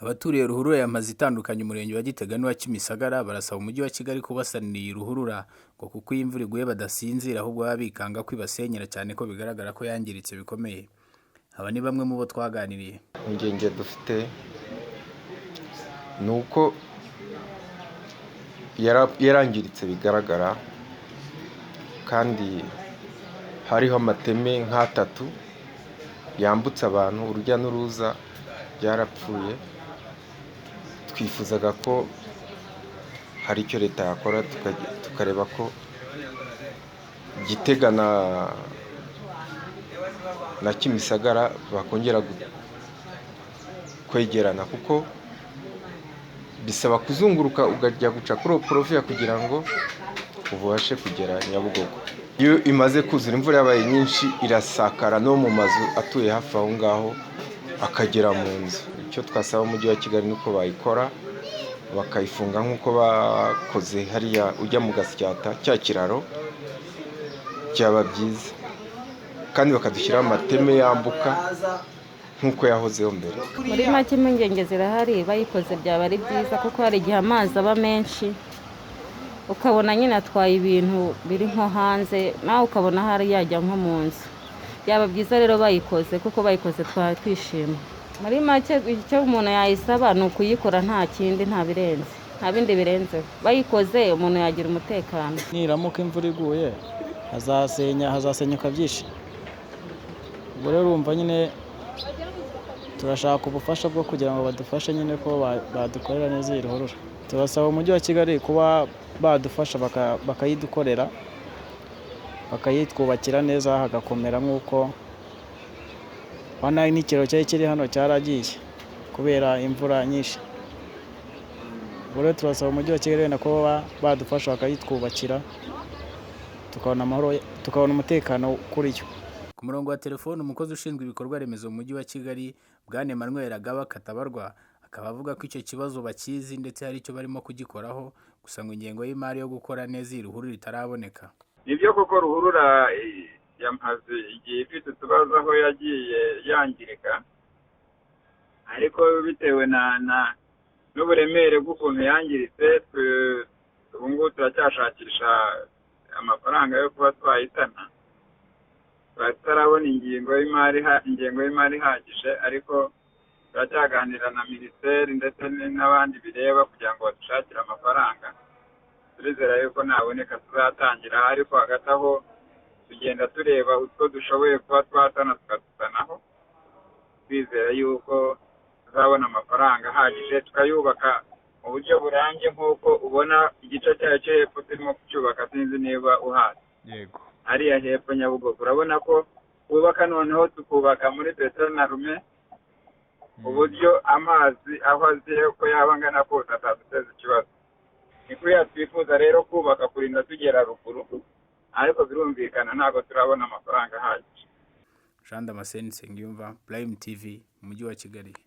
Abaturiye ruhurura y'amazi itandukanye umurenge wa Gitega n'uwa Kimisagara barasaba umujyi wa Kigali kubasanira iyi ruhurura ngo kuko iyo imvura iguye badasinzira ahubwo baba bikanga ko ibasenyera cyane ko bigaragara ko yangiritse bikomeye. Aba ni bamwe mu bo twaganiriye. Ingenge dufite ni uko yarangiritse bigaragara kandi hariho amateme nk'atatu yambutse abantu, urujya n'uruza byarapfuye. Twifuzaga ko hari icyo leta yakora tukareba ko Gitega na Kimisagara bakongera kwegerana, kuko bisaba kuzunguruka ukajya guca kuri poroviya kugira ngo ubashe kugera Nyabugogo. Iyo imaze kuzura, imvura yabaye nyinshi irasakara no mu mazu atuye hafi aho ngaho akagera mu nzu. Icyo twasaba umujyi wa Kigali nuko bayikora bakayifunga nk'uko bakoze hariya ujya mu Gasyata cya kiraro, byaba byiza, kandi bakadushyiraho amateme yambuka nk'uko yahozeho mbere. Muri make impungenge zirahari, bayikoze byaba ari byiza kuko hari igihe amazi aba menshi ukabona nyine atwaye ibintu biri nko hanze, nawe ukabona hari yajya nko mu nzu. Byaba byiza rero bayikoze, kuko bayikoze twaba twishima. Muri make icyo umuntu yayisaba ni ukuyikora, nta kindi, nta bindi birenzeho. Bayikoze umuntu yagira umutekano. Niramuka imvura iguye hazasenyuka byinshi. Ubwo rero urumva nyine turashaka ubufasha bwo kugira ngo badufashe nyine ko badukorera neza iyi ruhurura. Turasaba umujyi wa Kigali kuba badufasha bakayidukorera, bakayitwubakira neza hagakomera, nk'uko n'ikiraro cyari kiri hano cyaragiye kubera imvura nyinshi. Ubwo rero turasaba umujyi wa Kigali ko badufasha bakayitwubakira tukabona amahoro, tukabona umutekano kuri yo. Ku murongo wa telefone umukozi ushinzwe ibikorwa remezo mu mujyi wa Kigali Bwana Emmanuel Agaba Katabarwa akaba avuga ko icyo kibazo bakizi ndetse hari icyo barimo kugikoraho, gusa ngo ingengo y'imari yo gukora neza iyi ruhurura itaraboneka. Nibyo koko ruhurura yamaze igihe ifite utubazo aho yagiye yangirika, ariko bitewe n'uburemere bw'ukuntu yangiritse, ubu ngubu turacyashakisha amafaranga yo kuba twayitana. Tutarabona ingengo y'imari ihagije, ariko turacyaganira na minisiteri ndetse n'abandi bireba kugira ngo badushakire amafaranga. Turizera yuko naboneka tuzatangira, ariko hagati aho tugenda tureba utwo dushoboye kuba twatana tukadutanaho, twizera yuko tuzabona amafaranga ahagije tukayubaka mu buryo burambye, nk'uko ubona igice cyayo cyo hepfo turimo kucyubaka. Sinzi niba uhazi. Yego. Hariya hepfo Nyabugogo urabona ko twubaka, noneho tukubaka muri Petero na Rume, uburyo amazi aho aziye uko yaba angana kose ataduteza ikibazo. Ni kuriya twifuza rero kubaka kurinda tugera ruguru, ariko birumvikana ntabwo turabona amafaranga ahagije. Jean Damascene Nsengiyumva, Prime TV, umujyi wa Kigali.